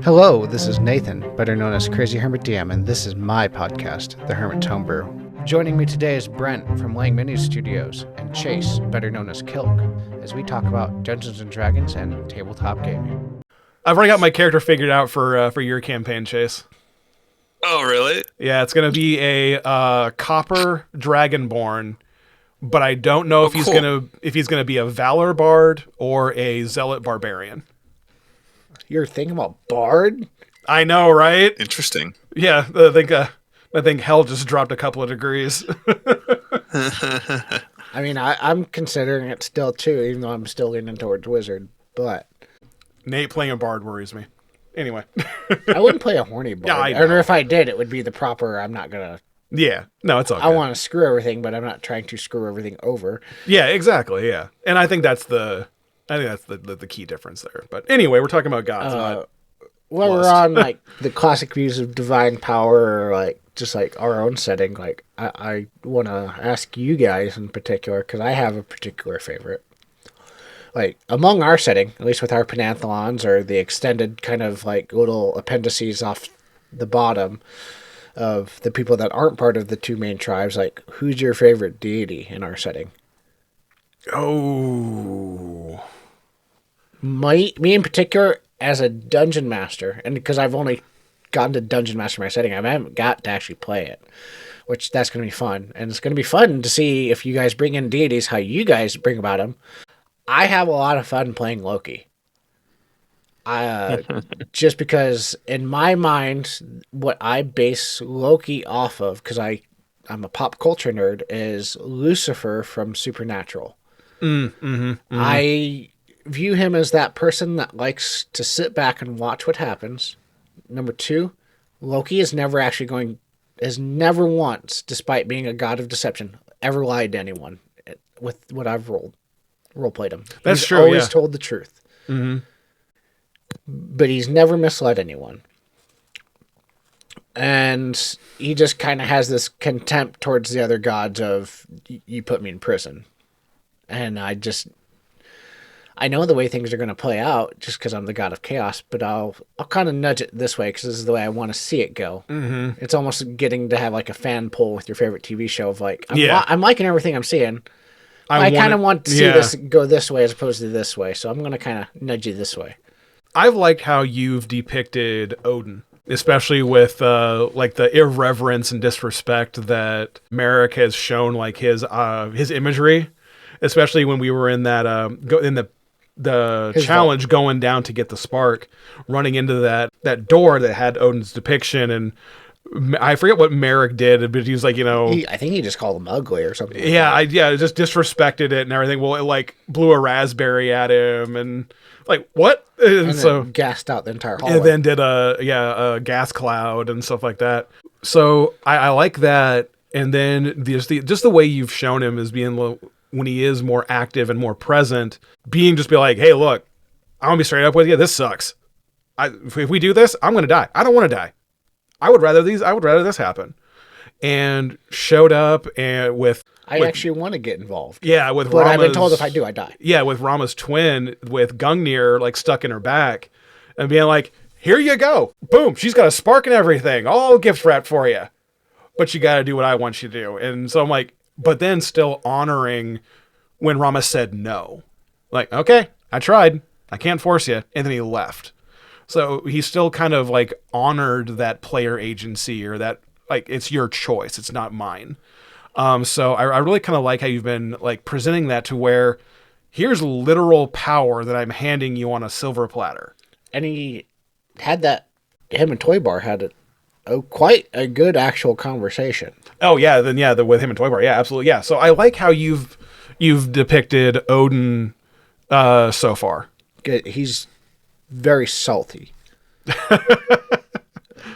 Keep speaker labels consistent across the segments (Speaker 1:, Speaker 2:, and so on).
Speaker 1: Hello, this is Nathan, better known as CrazyhermitDM, and this is my podcast, The Hermit's Homebrew. Joining me today is Brent from Lang Mini Studios, and Chase, better known as Kilk, as we talk about Dungeons and Dragons and tabletop gaming.
Speaker 2: I've already got my character figured out for your campaign, Chase.
Speaker 3: Oh, really?
Speaker 2: Yeah, it's gonna be a copper dragonborn, but I don't know if he's gonna be a valor bard or a zealot barbarian.
Speaker 1: You're thinking about bard?
Speaker 2: I know, right?
Speaker 3: Interesting.
Speaker 2: Yeah, I think hell just dropped a couple of degrees.
Speaker 1: I mean, I'm considering it still too, even though I'm still leaning towards wizard. But
Speaker 2: Nate playing a bard worries me. Anyway,
Speaker 1: I wouldn't play a horny bard.
Speaker 2: Yeah, I know.
Speaker 1: I don't know if I did. It would be the proper. I'm not gonna.
Speaker 2: yeah, no, it's all good.
Speaker 1: I want to screw everything, but I'm not trying to screw everything over.
Speaker 2: Yeah, exactly. Yeah, and I think that's the key difference there. But anyway, we're talking about gods. Not
Speaker 1: Well,
Speaker 2: lust.
Speaker 1: we're on like the classic views of divine power, or like just like our own setting. Like I want to ask you guys in particular because I have a particular favorite. Like among our setting, at least with our penanthlons or the extended kind of like little appendices off the bottom of the people that aren't part of the two main tribes, like who's your favorite deity in our setting?
Speaker 2: Oh.
Speaker 1: Me in particular, as a dungeon master, and because I've only gotten to dungeon master my setting, I haven't got to actually play it, which that's going to be fun. And it's going to be fun to see if you guys bring in deities, how you guys bring about them. I have a lot of fun playing Loki. Just because in my mind, what I base Loki off of, because I'm a pop culture nerd, is Lucifer from Supernatural. I view him as that person that likes to sit back and watch what happens. Number two, Loki is never once, despite being a god of deception, ever lied to anyone with what I've role-played him.
Speaker 2: That's
Speaker 1: He's
Speaker 2: true,
Speaker 1: always
Speaker 2: yeah.
Speaker 1: told the truth. Mm-hmm. But he's never misled anyone. And he just kind of has this contempt towards the other gods of, you put me in prison. And I know the way things are going to play out just because I'm the god of chaos, but I'll kind of nudge it this way because this is the way I want to see it go. Mm-hmm. It's almost getting to have like a fan poll with your favorite TV show of like, I'm liking everything I'm seeing. I kind of want to see this go this way as opposed to this way, so I'm going to kind of nudge you this way.
Speaker 2: I've liked how you've depicted Odin, especially with like the irreverence and disrespect that Merrick has shown, like his imagery, especially when we were in that the challenge going down to get the spark, running into that door that had Odin's depiction, and I forget what Merrick did, but he was like,
Speaker 1: I think he just called him ugly or something.
Speaker 2: It just disrespected it and everything. Well, it like blew a raspberry at him and like what?
Speaker 1: And
Speaker 2: so
Speaker 1: then gassed out the entire hallway.
Speaker 2: and then did a gas cloud and stuff like that. So I like that. And then just the way you've shown him as being when he is more active and more present, be like, hey, look, I'm gonna be straight up with you. This sucks. If we do this, I'm gonna die. I don't want to die. I would rather this happen. And showed up and
Speaker 1: I actually want to get involved.
Speaker 2: Yeah, but
Speaker 1: I've been told if I do, I die.
Speaker 2: Yeah, with Rama's twin, with Gungnir like stuck in her back, and being like, "Here you go, boom! She's got a spark and everything, all gift wrapped for you, but you got to do what I want you to do." And so I'm like, but then still honoring when Rama said no, like, "Okay, I tried, I can't force you," and then he left. So he still kind of like honored that player agency, or that like it's your choice, it's not mine. So I really kind of like how you've been like presenting that to where here's literal power that I'm handing you on a silver platter.
Speaker 1: And he had him and Toy Bar had quite a good actual conversation.
Speaker 2: Oh yeah, with him and Toy Bar, yeah, absolutely, yeah. So I like how you've depicted Odin so far.
Speaker 1: He's very salty.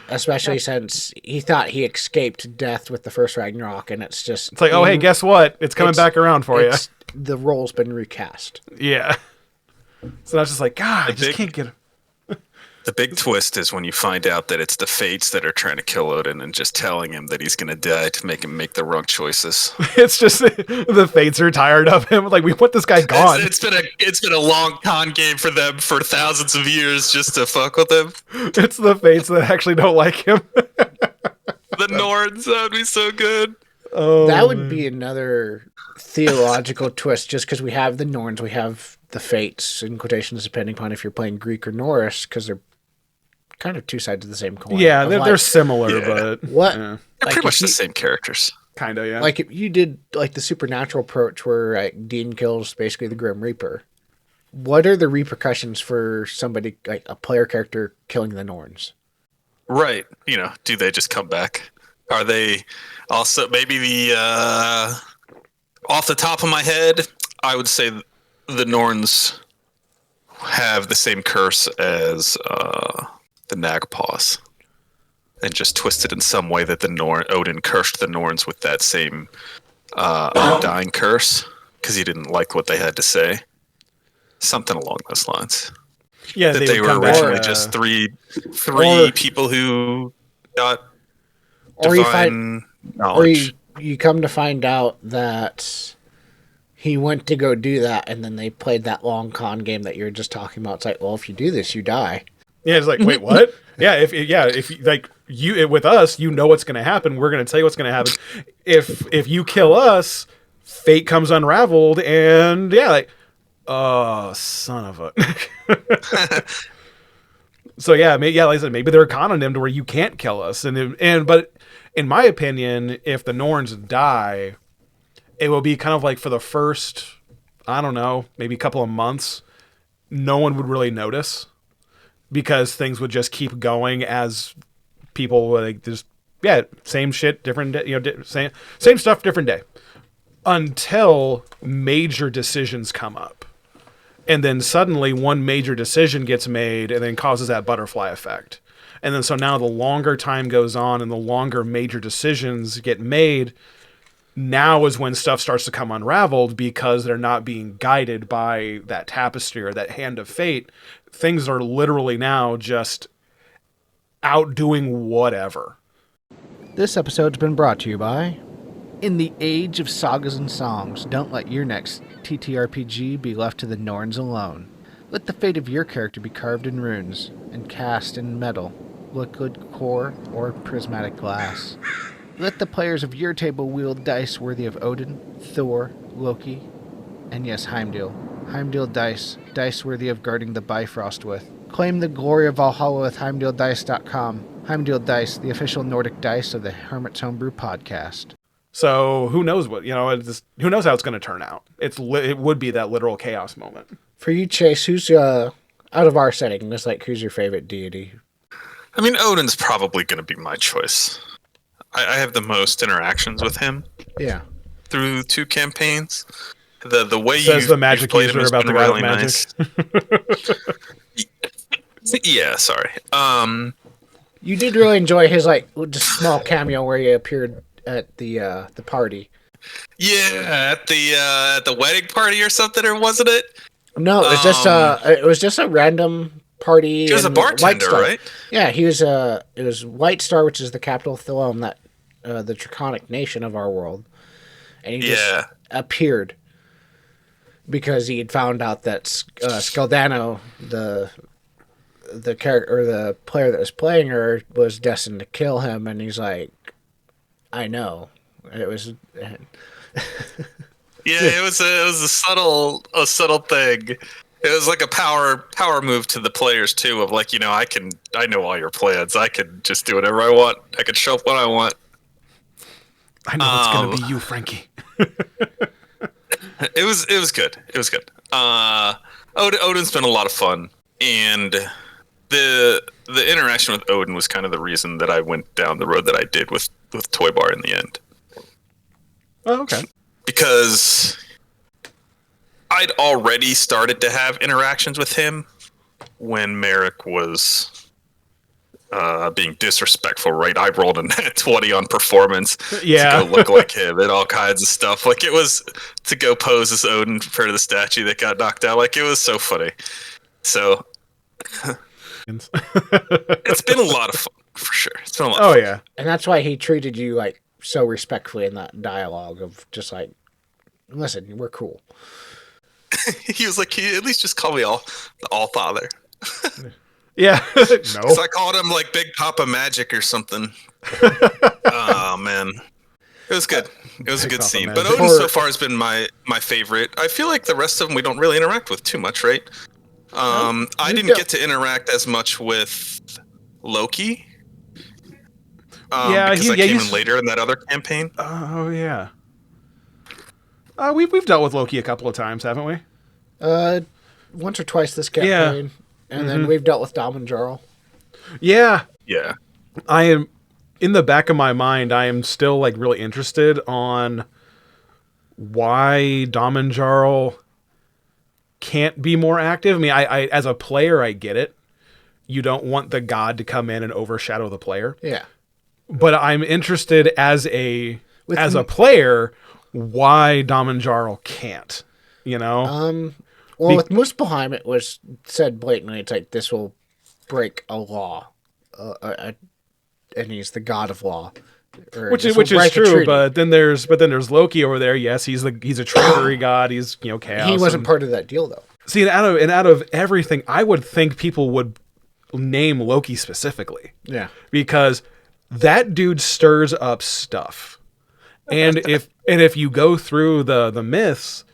Speaker 1: Especially since he thought he escaped death with the first Ragnarok, and it's
Speaker 2: like, oh, hey, guess what? It's coming back around for you.
Speaker 1: The role's been recast.
Speaker 2: Yeah. So that's just like, God, I just can't get him.
Speaker 3: The big twist is when you find out that it's the Fates that are trying to kill Odin and just telling him that he's going to die to make him make the wrong choices.
Speaker 2: It's just the Fates are tired of him. Like, we want this guy gone.
Speaker 3: It's been a long con game for them for thousands of years just to fuck with him.
Speaker 2: It's the Fates that actually don't like him.
Speaker 3: The Norns, that would be so good.
Speaker 2: Oh,
Speaker 1: that would be another theological twist, just because we have the Norns, we have the Fates, in quotations, depending upon if you're playing Greek or Norse, because they're kind of two sides of the same coin.
Speaker 2: Yeah, they're similar, but
Speaker 1: what?
Speaker 2: Yeah.
Speaker 3: They're pretty much the same characters.
Speaker 2: Kind of, yeah.
Speaker 1: Like if you did like the supernatural approach where Dean kills basically the Grim Reaper. What are the repercussions for somebody like a player character killing the Norns?
Speaker 3: Right. Do they just come back? Are they also maybe off the top of my head, I would say the Norns have the same curse as the Nagpaws, and just twisted in some way that Odin cursed the Norns with that same undying curse because he didn't like what they had to say. Something along those lines.
Speaker 2: Yeah,
Speaker 3: that they were originally just three people who got divine knowledge.
Speaker 1: Or you come to find out that he went to go do that, and then they played that long con game that you were just talking about. It's like, well, if you do this, you die.
Speaker 2: Yeah, it's like, wait, what? If like you with us, you know what's going to happen. We're going to tell you what's going to happen. If you kill us, fate comes unraveled, and oh, son of a. So like I said, maybe they're conning him to where you can't kill us, but in my opinion, if the Norns die, it will be kind of like for the first, I don't know, maybe a couple of months, no one would really notice because things would just keep going as people like just same shit, different day, same stuff, different day, until major decisions come up. And then suddenly one major decision gets made and then causes that butterfly effect. And then so now the longer time goes on and the longer major decisions get made, now is when stuff starts to come unraveled because they're not being guided by that tapestry or that hand of fate. Things are literally now just outdoing whatever.
Speaker 1: This episode's been brought to you by... In the age of sagas and songs, don't let your next TTRPG be left to the Norns alone. Let the fate of your character be carved in runes and cast in metal, liquid core, or prismatic glass. Let the players of your table wield dice worthy of Odin, Thor, Loki, and yes, Heimdall. Heimdall dice worthy of guarding the Bifrost with. Claim the glory of Valhalla with HeimdallDice.com. Heimdall Dice, the official Nordic dice of the Hermit's Homebrew podcast.
Speaker 2: So who knows who knows how it's going to turn out. It would be that literal chaos moment.
Speaker 1: For you, Chase, who's out of our setting? It's like, who's your favorite deity?
Speaker 3: I mean, Odin's probably going to be my choice. I have the most interactions with him.
Speaker 1: Yeah. Through
Speaker 3: 2 campaigns. The way
Speaker 2: says the magic user about the god of magic.
Speaker 3: Nice. Yeah, sorry.
Speaker 1: You did really enjoy his just small cameo where he appeared at the party.
Speaker 3: Yeah, at the wedding party or something, or wasn't it?
Speaker 1: No, it was just a random party.
Speaker 3: He was a bartender, right?
Speaker 1: Yeah, it was White Star, which is the capital of Thelum, that the Draconic nation of our world, and he just appeared because he had found out that Skaldano, the character or the player that was playing her, was destined to kill him, and he's like, I know. It was.
Speaker 3: It was a subtle thing. It was like a power move to the players too. Of like, I know all your plans. I can just do whatever I want. I can show up when I want.
Speaker 2: I know it's gonna be you, Frankie.
Speaker 3: It was good. It was good. Odin's been a lot of fun, and the interaction with Odin was kind of the reason that I went down the road that I did with Toy Bar in the end.
Speaker 2: Oh, okay.
Speaker 3: Because I'd already started to have interactions with him when Merrick was being disrespectful, right? I rolled a nat 20 on performance to go look like him and all kinds of stuff. Like, it was to go pose as Odin compared to the statue that got knocked out. Like, it was so funny. So It's been a lot of fun, for sure. It's been a lot of
Speaker 2: Oh
Speaker 3: fun.
Speaker 2: yeah.
Speaker 1: And that's why he treated you like so respectfully in that dialogue of just like, listen, we're cool.
Speaker 3: He was like, "Can you at least just call me the All Father?"
Speaker 2: Yeah. No.
Speaker 3: Because I called him like Big Papa Magic or something. Oh man, it was good. It was a
Speaker 2: Big
Speaker 3: good
Speaker 2: Papa
Speaker 3: scene.
Speaker 2: Magic.
Speaker 3: But Odin so far has been my favorite. I feel like the rest of them we don't really interact with too much, right? I didn't get to interact as much with Loki.
Speaker 2: Yeah,
Speaker 3: because I came
Speaker 2: he's-
Speaker 3: in later in that other campaign.
Speaker 2: Oh yeah. We've dealt with Loki a couple of times, haven't we?
Speaker 1: Once or twice this campaign. And then we've dealt with Dom and Jarl.
Speaker 2: Yeah.
Speaker 3: Yeah.
Speaker 2: I am in the back of my mind. I am still like really interested on why Dom and Jarl can't be more active. I mean, I as a player, I get it. You don't want the god to come in and overshadow the player.
Speaker 1: Yeah.
Speaker 2: But I'm interested as a player why Dom and Jarl can't. You know?
Speaker 1: Well, with Muspelheim, it was said blatantly, it's like, this will break a law. And he's the god of law. Or
Speaker 2: Which
Speaker 1: this
Speaker 2: is
Speaker 1: will break a
Speaker 2: true,
Speaker 1: treaty.
Speaker 2: but then there's Loki over there. Yes, he's a trickery god. He's chaos.
Speaker 1: He wasn't part of that deal, though.
Speaker 2: See, and out of everything, I would think people would name Loki specifically.
Speaker 1: Yeah.
Speaker 2: Because that dude stirs up stuff. And if you go through the myths,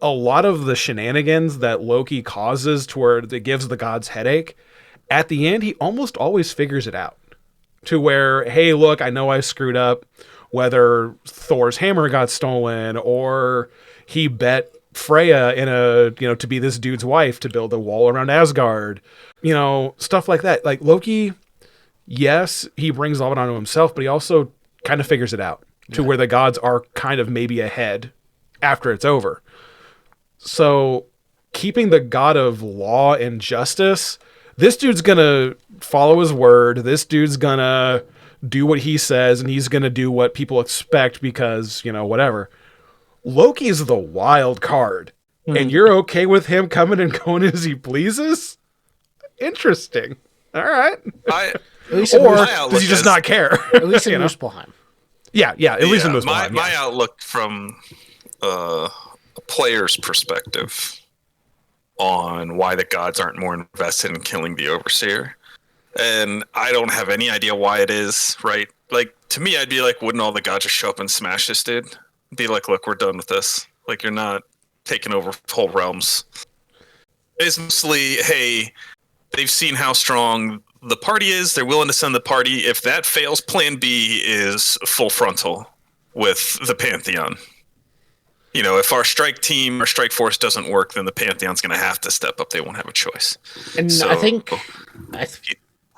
Speaker 2: a lot of the shenanigans that Loki causes to where it gives the gods headache, at the end he almost always figures it out. To where, hey, look, I know I screwed up, whether Thor's hammer got stolen or he bet Freya to be this dude's wife to build a wall around Asgard, stuff like that. Like Loki, yes, he brings all of it onto himself, but he also kind of figures it out to where the gods are kind of maybe ahead after it's over. So keeping the god of law and justice, this dude's gonna follow his word. This dude's gonna do what he says, and he's gonna do what people expect because, whatever. Loki's the wild card, and you're okay with him coming and going as he pleases? Interesting. All right.
Speaker 1: At least in
Speaker 2: Or
Speaker 3: my
Speaker 2: does
Speaker 3: outlook
Speaker 2: he just
Speaker 3: is-
Speaker 2: not care?
Speaker 1: At least in Muspelheim.
Speaker 2: Yeah, at least in Muspelheim.
Speaker 3: My outlook from a player's perspective on why the gods aren't more invested in killing the overseer, and I don't have any idea why it is, right? Like, to me, I'd be like, wouldn't all the gods just show up and smash this dude? Be like, look, we're done with this. Like, you're not taking over whole realms. It's mostly, hey, they've seen how strong the party is. They're willing to send the party. If that fails, plan B is full frontal with the Pantheon. If our strike team or strike force doesn't work, then the Pantheon's going to have to step up. They won't have a choice.
Speaker 1: And
Speaker 3: So-
Speaker 1: I think...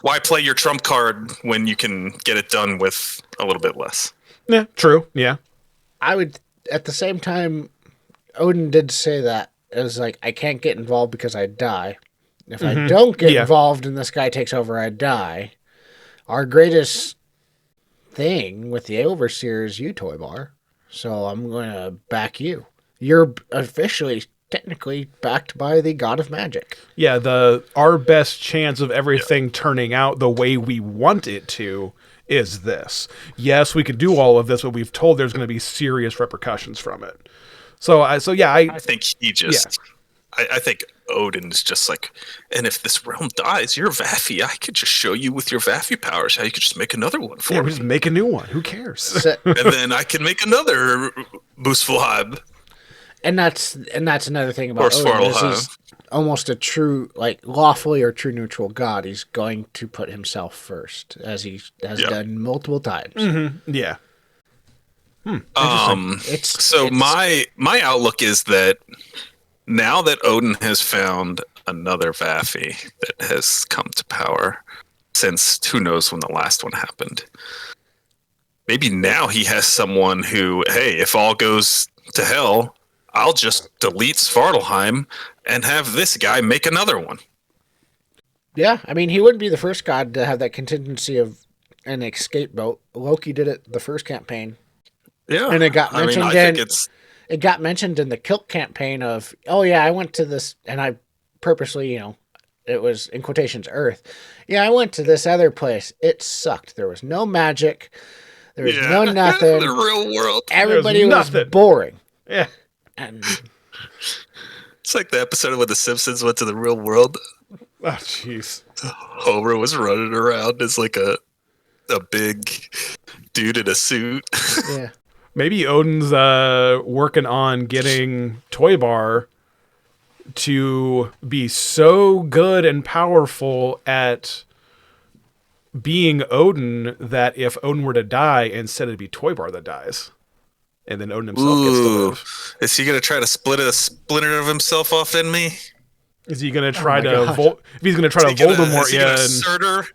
Speaker 3: Why play your trump card when you can get it done with a little bit less?
Speaker 2: Yeah, true. Yeah.
Speaker 1: I would, at the same time, Odin did say that. It was like, I can't get involved because I die. If I don't get involved and this guy takes over, I die. Our greatest thing with the Overseer is you, Toybar. So I'm going to back you. You're officially, technically, backed by the god of magic.
Speaker 2: Yeah, our best chance of everything turning out the way we want it to is this. Yes, we could do all of this, but we've told there's going to be serious repercussions from it. I
Speaker 3: think he just... Yeah. I think Odin's just like, and if this realm dies, you're Vaffy. I could just show you with your Vaffy powers how you could just make another one for me.
Speaker 2: We just make a new one. Who cares?
Speaker 3: And then I can make another Muspelheim.
Speaker 1: And that's another thing about
Speaker 3: Or
Speaker 1: Odin. Is
Speaker 3: Svartalheim.
Speaker 1: he's almost a true, like, lawfully or true neutral god. He's going to put himself first, as he has done multiple times.
Speaker 2: Mm-hmm. Yeah.
Speaker 3: My outlook is that now that Odin has found another Vaffy that has come to power since who knows when the last one happened, maybe now he has someone who, hey, if all goes to hell, I'll just delete Svartalheim and have this guy make another one.
Speaker 1: Yeah, I mean, he wouldn't be the first god to have that contingency of an escape boat. Loki did it the first campaign.
Speaker 3: Yeah.
Speaker 1: And it got mentioned
Speaker 3: it
Speaker 1: got mentioned in the Kilt campaign of, oh yeah, I went to this, and I purposely, it was in quotations Earth. Yeah, I went to this other place. It sucked. There was no magic. There was no nothing.
Speaker 3: The real world.
Speaker 1: Everybody was boring.
Speaker 2: Yeah.
Speaker 1: And
Speaker 3: it's like the episode when The Simpsons went to the real world.
Speaker 2: Oh, jeez.
Speaker 3: Homer was running around as like a big dude in a suit.
Speaker 1: Yeah.
Speaker 2: Maybe Odin's working on getting Toy Bar to be so good and powerful at being Odin that if Odin were to die, instead it'd be Toy Bar that dies. And then Odin himself gets to live.
Speaker 3: Is he going to try to split a splinter of himself off in me?
Speaker 2: Is he going to try to... if he's going to try to Voldemort you...
Speaker 3: Assert her?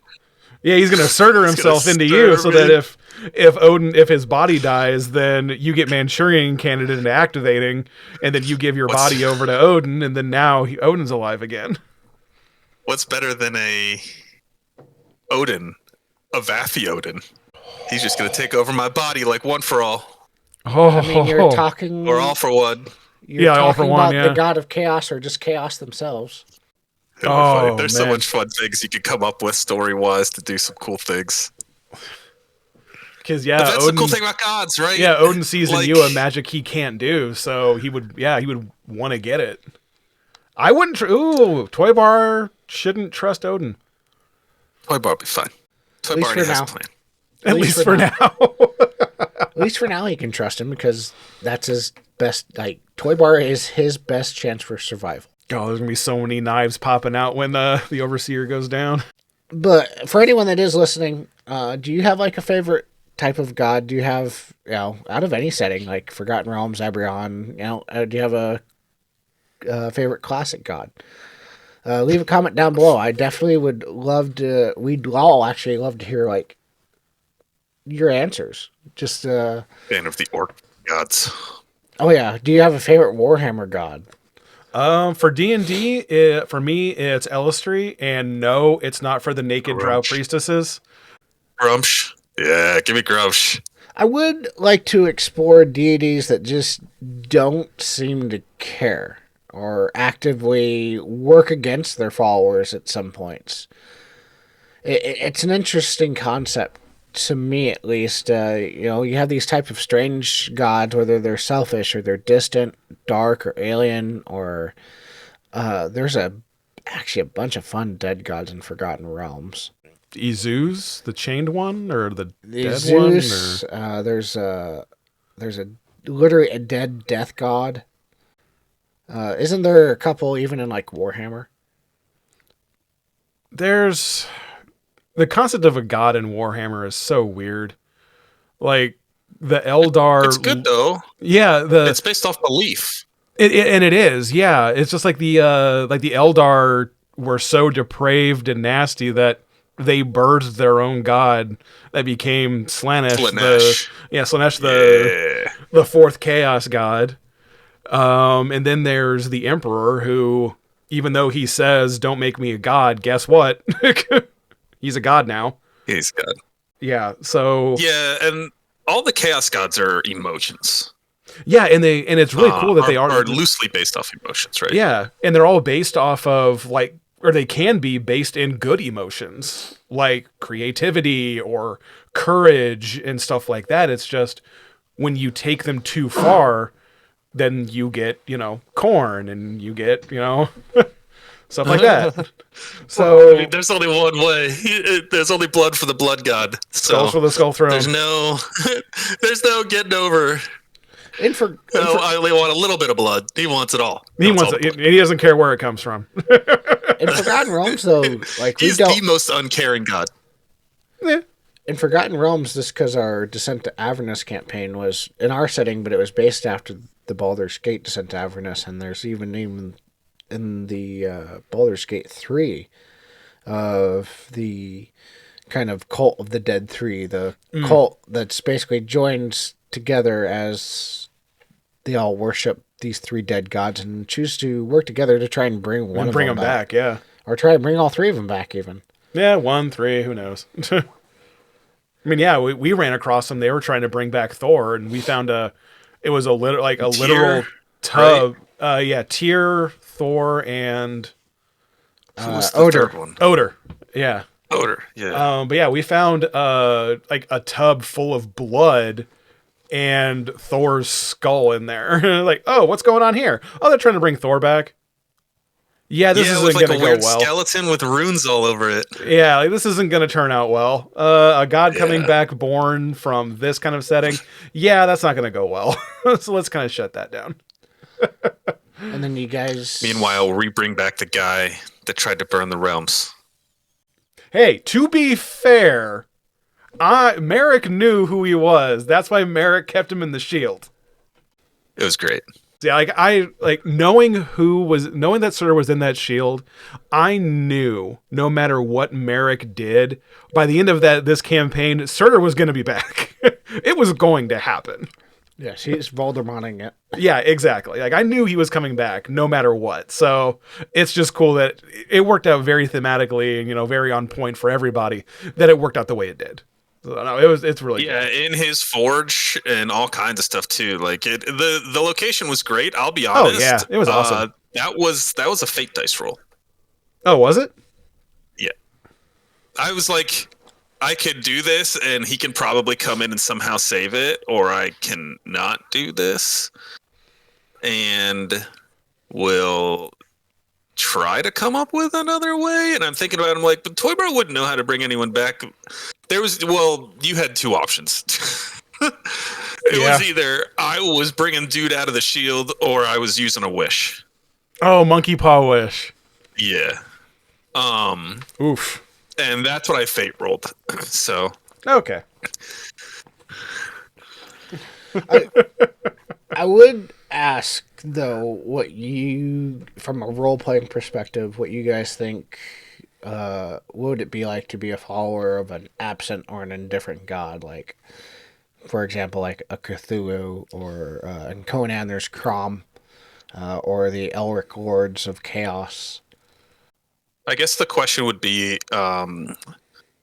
Speaker 2: Yeah, he's going to assert himself into you so that if his body dies, then you get Manchurian candidate into activating, and then you give your body over to Odin, and then now Odin's alive again.
Speaker 3: What's better than a Odin? A Vathy Odin. He's just going to take over my body like one for all.
Speaker 2: Oh,
Speaker 1: I mean, you're talking...
Speaker 3: Or all for one.
Speaker 1: You're talking all for one, about the god of chaos or just chaos themselves.
Speaker 3: There's so much fun things you could come up with story-wise to do some cool things.
Speaker 2: Because
Speaker 3: but that's Odin, the cool thing about gods, right?
Speaker 2: Yeah, Odin sees in you a magic he can't do, so he would want to get it. I wouldn't. Toy Bar shouldn't trust Odin.
Speaker 3: Toy Bar will be fine. Toy Bar already has a plan.
Speaker 2: At least for now.
Speaker 1: At least for now, he can trust him because that's his best. Like Toy Bar is his best chance for survival.
Speaker 2: Oh, there's gonna be so many knives popping out when the Overseer goes down.
Speaker 1: But for anyone that is listening, do you have like a favorite type of god? Do you have, out of any setting, like Forgotten Realms, Eberron, do you have a favorite classic god? Leave a comment down below. I definitely would love to. We'd all actually love to hear like your answers. Just fan
Speaker 3: of the orc gods.
Speaker 1: Oh yeah. Do you have a favorite Warhammer god?
Speaker 2: For D&D, for me, it's Elistri, and no, it's not for the naked drow priestesses.
Speaker 3: Grumsh. Yeah, give me Grumsh.
Speaker 1: I would like to explore deities that just don't seem to care or actively work against their followers at some points. It's an interesting concept to me, at least. You have these type of strange gods, whether they're selfish or they're distant, dark or alien, or there's actually a bunch of fun dead gods in Forgotten Realms.
Speaker 2: Izus, the chained one, or the dead
Speaker 1: Izus,
Speaker 2: one? Or...
Speaker 1: there's literally a dead death god. Isn't there a couple even in like Warhammer?
Speaker 2: There's the concept of a god in Warhammer is so weird. Like the Eldar,
Speaker 3: it's good though.
Speaker 2: Yeah,
Speaker 3: it's based off belief.
Speaker 2: And it is, yeah. It's just like the Eldar were so depraved and nasty that they birthed their own god that became Slaanesh. Slaanesh, the fourth chaos god. And then there's the Emperor, who, even though he says, "Don't make me a god," guess what? He's a god now.
Speaker 3: He's god.
Speaker 2: Yeah. So.
Speaker 3: Yeah, and all the chaos gods are emotions.
Speaker 2: Yeah, and it's really cool that they are
Speaker 3: loosely based off emotions, right?
Speaker 2: Yeah, and they're all based off of or they can be based in good emotions, like creativity or courage and stuff like that. It's just when you take them too far, then you get, corn and you get, stuff like that. So
Speaker 3: I mean, there's only one way. There's only blood for the blood god.
Speaker 2: Skulls for the skull throne.
Speaker 3: There's no getting over. I only want a little bit of blood. He wants it all.
Speaker 2: He wants it. He doesn't care where it comes from.
Speaker 1: In Forgotten Realms, though,
Speaker 3: he's the most uncaring god.
Speaker 2: Yeah.
Speaker 1: In Forgotten Realms, just because our Descent to Avernus campaign was in our setting, but it was based after the Baldur's Gate Descent to Avernus, and there's even in the Baldur's Gate 3 of the kind of cult of the Dead Three, the cult that's basically joins together as they all worship these three dead gods and choose to work together to try and bring one of them
Speaker 2: back. Yeah,
Speaker 1: or try and bring all three of them back, even.
Speaker 2: Yeah, 1, 3, who knows? I mean, yeah, we ran across them. They were trying to bring back Thor, and we found it was a literal tub.
Speaker 3: Right?
Speaker 2: Tyr, Thor, and
Speaker 3: Who was the
Speaker 1: Odor.
Speaker 3: third one?
Speaker 2: Odor. Yeah.
Speaker 3: Odor. Yeah.
Speaker 2: But yeah, we found like a tub full of blood and Thor's skull in there. Like, oh, what's going on here? Oh, they're trying to bring Thor back. Yeah, this isn't
Speaker 3: with like
Speaker 2: gonna
Speaker 3: a
Speaker 2: go
Speaker 3: weird
Speaker 2: well.
Speaker 3: skeleton with runes all over it.
Speaker 2: Yeah, like, this isn't gonna turn out well. A god coming back born from this kind of setting. Yeah, that's not gonna go well. So let's kind of shut that down.
Speaker 1: And then you guys.
Speaker 3: Meanwhile, we bring back the guy that tried to burn the realms.
Speaker 2: Hey, to be fair, Merrick knew who he was. That's why Merrick kept him in the shield.
Speaker 3: It was great.
Speaker 2: Yeah, knowing that Surtur was in that shield, I knew no matter what Merrick did, by the end of this campaign, Surtur was going to be back. It was going to happen.
Speaker 1: Yes, he's Voldemorting it.
Speaker 2: Yeah, exactly. Like I knew he was coming back no matter what. So it's just cool that it worked out very thematically and very on point for everybody that it worked out the way it did. So, no, it's really good.
Speaker 3: In his forge and all kinds of stuff too. Like the location was great. I'll be honest.
Speaker 2: Oh yeah, it was awesome.
Speaker 3: That was a fate dice roll.
Speaker 2: Oh, was it?
Speaker 3: Yeah. I was like, I could do this, and he can probably come in and somehow save it, or I can not do this, and will try to come up with another way. And I'm thinking about it, I'm like, but Toybar wouldn't know how to bring anyone back. You had two options. It was either I was bringing dude out of the shield, or I was using a wish.
Speaker 2: Oh, monkey paw wish.
Speaker 3: Yeah.
Speaker 2: Oof.
Speaker 3: And that's what I fate rolled. So
Speaker 2: okay.
Speaker 1: I would ask though, what you, from a role playing perspective, what you guys think. What would it be like to be a follower of an absent or an indifferent god? Like, for example, like a Cthulhu, or in Conan there's Crom, or the Elric Lords of Chaos.
Speaker 3: I guess the question would be,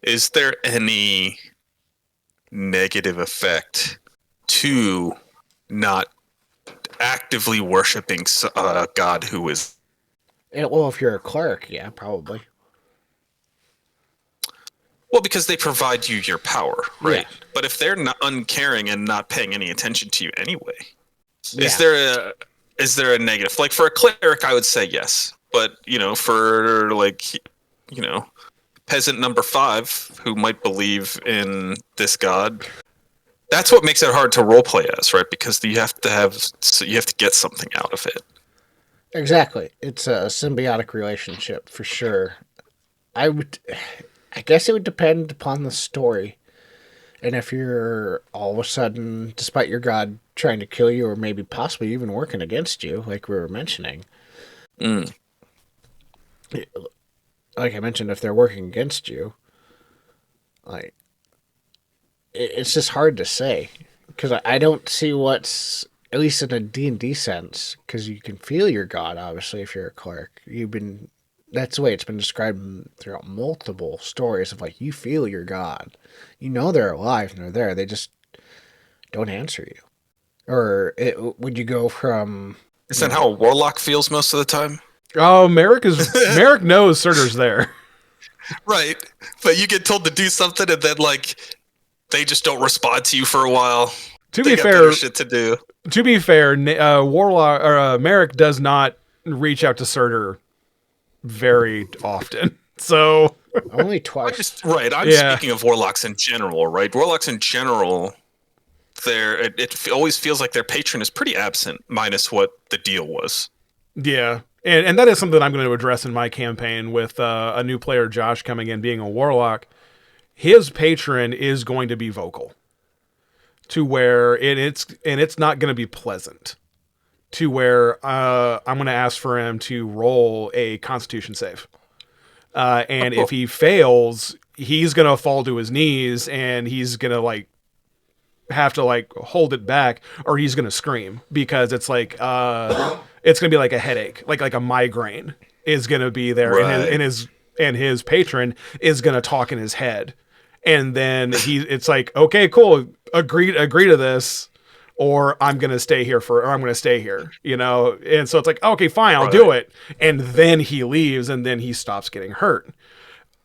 Speaker 3: is there any negative effect to not actively worshiping a god who is...
Speaker 1: Well, if you're a cleric, yeah, probably.
Speaker 3: Well, because they provide you your power, right?
Speaker 1: Yeah.
Speaker 3: But if they're not uncaring and not paying any attention to you anyway,
Speaker 1: Yeah.
Speaker 3: is there a negative? Like for a cleric, I would say yes. But, for peasant number 5 who might believe in this god, that's what makes it hard to roleplay as, right? Because you have to get something out of it.
Speaker 1: Exactly. It's a symbiotic relationship for sure. I guess it would depend upon the story. And if you're all of a sudden, despite your god trying to kill you, or maybe possibly even working against you, like we were mentioning. Like I mentioned, if they're working against you, like, it's just hard to say. Because I don't see what's, at least in a D&D sense, because you can feel your god, obviously, if you're a cleric. That's the way it's been described throughout multiple stories of, like, you feel your god. You know they're alive and they're there. They just don't answer you. Or would you go from...
Speaker 3: Is that how a warlock feels most of the time?
Speaker 2: Oh, Merrick knows Surtur's there.
Speaker 3: Right. But you get told to do something and then, like, they just don't respond to you for a while.
Speaker 2: To
Speaker 3: They
Speaker 2: be
Speaker 3: got
Speaker 2: fair,
Speaker 3: better shit to do.
Speaker 2: Warlock or Merrick does not reach out to Surtur very often. So
Speaker 1: Only twice.
Speaker 3: I'm speaking of warlocks in general, right? Warlocks in general, it always feels like their patron is pretty absent, minus what the deal was.
Speaker 2: yeah. And that is something I'm going to address in my campaign with a new player, Josh, coming in being a warlock. His patron is going to be vocal, to where it's not going to be pleasant, to where I'm going to ask for him to roll a Constitution save, and if he fails, he's going to fall to his knees and he's going to have to hold it back, or he's going to scream, because it's it's going to be like a headache, like a migraine is going to be there.
Speaker 3: Right.
Speaker 2: And his patron is going to talk in his head. And then it's like, okay, cool. Agree to this. or I'm going to stay here you know? And so it's like, okay, fine, I'll do it. And then he leaves and then he stops getting hurt.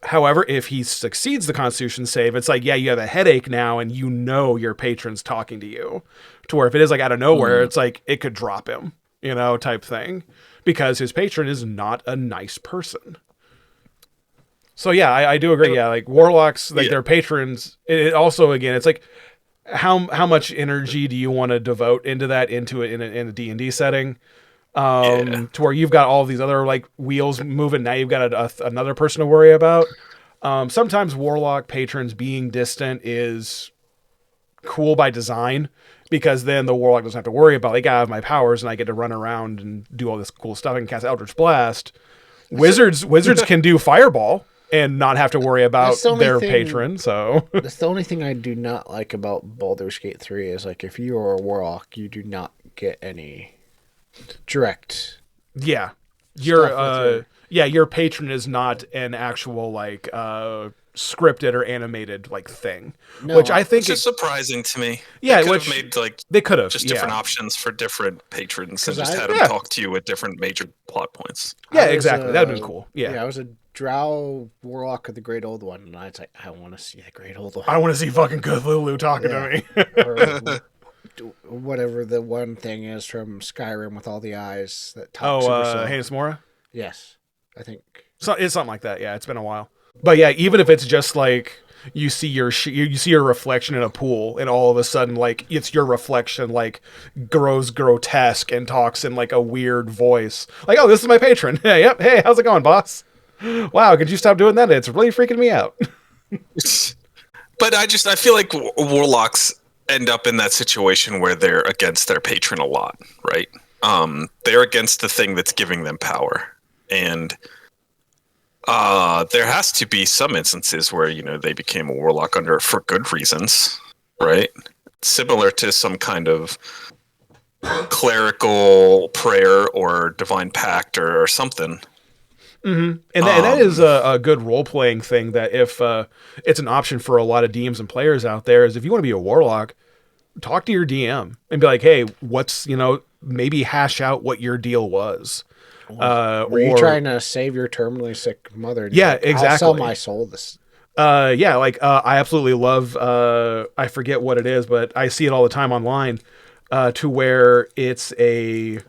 Speaker 2: However, if he succeeds the Constitution save, it's like, yeah, you have a headache now and you know your patron's talking to you. To where if it is like out of nowhere, it's like it could drop him, you know, type thing. Because his patron is not a nice person. So yeah, I do agree. Yeah, like warlocks, like their patrons, it also, again, it's like, how much energy do you want to devote into that, into it in a D&D setting? To where you've got all these other like wheels moving. Now you've got another person to worry about. Sometimes warlock patrons being distant is cool by design, because then the warlock doesn't have to worry about, like, I have my powers and I get to run around and do all this cool stuff and cast Eldritch Blast. Wizards can do Fireball and not have to worry about their patron. So
Speaker 1: that's the only thing I do not like about Baldur's Gate 3 is, like, if you are a warlock, you do not get any direct.
Speaker 2: Yeah. Your patron is not an actual, like, scripted or animated, like, thing. No, which I think
Speaker 3: is surprising to me.
Speaker 2: Yeah,
Speaker 3: they could have made, like,
Speaker 2: they could have
Speaker 3: just different options for different patrons and just had them talk to you at different major plot points.
Speaker 2: Yeah, exactly. That would have been cool.
Speaker 1: Yeah, I was a Drow warlock of the Great Old One, and I was like, I want to see the Great Old One.
Speaker 2: I want to see fucking Cthulhu talking to me.
Speaker 1: Or whatever the one thing is from Skyrim with all the eyes that talks.
Speaker 2: Hades Mora?
Speaker 1: Yes, I think.
Speaker 2: So it's something like that. Yeah, it's been a while. But yeah, even if it's just like you see your reflection in a pool, and all of a sudden, like, it's your reflection, like, grows grotesque and talks in like a weird voice, like, oh, this is my patron. Hey, yep. Hey, how's it going, boss? Wow, could you stop doing that? It's really freaking me out.
Speaker 3: But I feel like warlocks end up in that situation where they're against their patron a lot, right? They're against the thing that's giving them power, and there has to be some instances where, you know, they became a warlock for good reasons, right? Similar to some kind of clerical prayer or divine pact or something.
Speaker 2: Mm-hmm. And that is a good role-playing thing, that if it's an option for a lot of DMs and players out there, is if you want to be a warlock, talk to your DM and be like, hey, maybe hash out what your deal was.
Speaker 1: Were you trying to save your terminally sick mother?
Speaker 2: Yeah, exactly.
Speaker 1: I'll sell my soul this.
Speaker 2: I absolutely love, I forget what it is, but I see it all the time online, to where it's a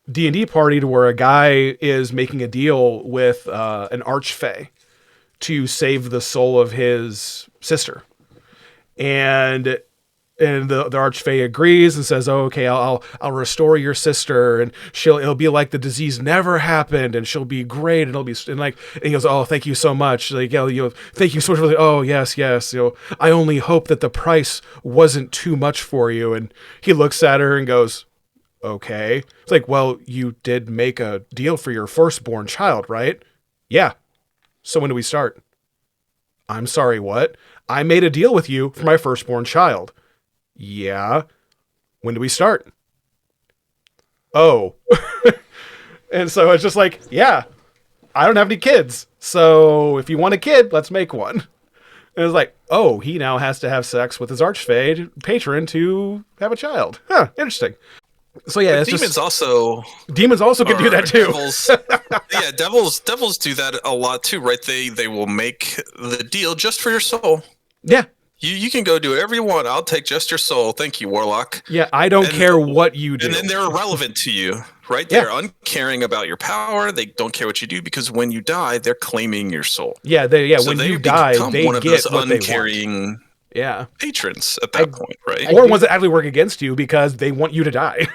Speaker 2: D&D party to where a guy is making a deal with an archfey to save the soul of his sister. And the archfey agrees and says, "Oh, okay, I'll restore your sister, and it'll be like the disease never happened, and she'll be great, and and he goes, oh, thank you so much, like, thank you so much for oh, yes, I only hope that the price wasn't too much for you." And he looks at her and goes, okay. It's like, well, you did make a deal for your firstborn child, right? Yeah. So when do we start? I'm sorry, what? I made a deal with you for my firstborn child. Yeah. When do we start? Oh. And so it's just like, yeah, I don't have any kids. So if you want a kid, let's make one. And it's like, oh, he now has to have sex with his archfey patron to have a child. Huh, interesting. So yeah, it's
Speaker 3: demons also
Speaker 2: can do that too.
Speaker 3: Devils do that a lot too, right? They will make the deal just for your soul.
Speaker 2: Yeah.
Speaker 3: You can go do whatever you want. I'll take just your soul. Thank you, Warlock.
Speaker 2: Yeah, I don't care what you do.
Speaker 3: And then they're irrelevant to you, right? They're uncaring about your power. They don't care what you do, because when you die, they're claiming your soul.
Speaker 2: Yeah, when you die, they
Speaker 3: one of
Speaker 2: get
Speaker 3: those
Speaker 2: what they
Speaker 3: uncaring patrons at that point, right?
Speaker 2: Or ones that actually work against you because they want you to die.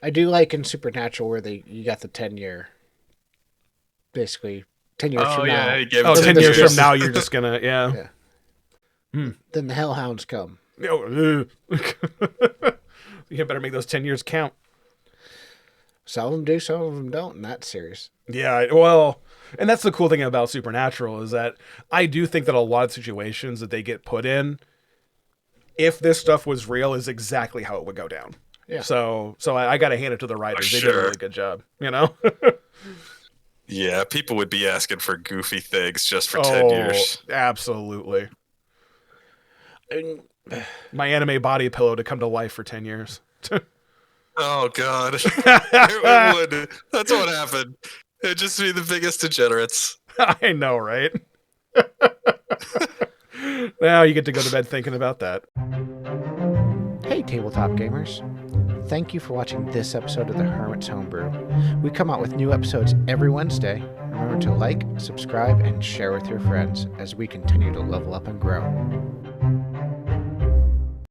Speaker 1: I do like in Supernatural where you got the 10-year, basically 10 years from now.
Speaker 2: 10 years from now, you're just gonna yeah.
Speaker 1: Then the hellhounds come.
Speaker 2: You better make those 10 years count.
Speaker 1: Some of them do, some of them don't in that series.
Speaker 2: Yeah, well, and that's the cool thing about Supernatural, is that I do think that a lot of situations that they get put in, if this stuff was real, is exactly how it would go down. Yeah. So I got to hand it to the writers. They did a really good job,
Speaker 3: Yeah, people would be asking for goofy things just for 10 years.
Speaker 2: Absolutely. my anime body pillow to come to life for 10 years.
Speaker 3: Oh God, it would. That's what happened. It'd just be the biggest degenerates.
Speaker 2: I know, right? Now you get to go to bed thinking about that.
Speaker 1: Hey, tabletop gamers. Thank you for watching this episode of the Hermit's Homebrew. We come out with new episodes every Wednesday. Remember to like, subscribe, and share with your friends as we continue to level up and grow.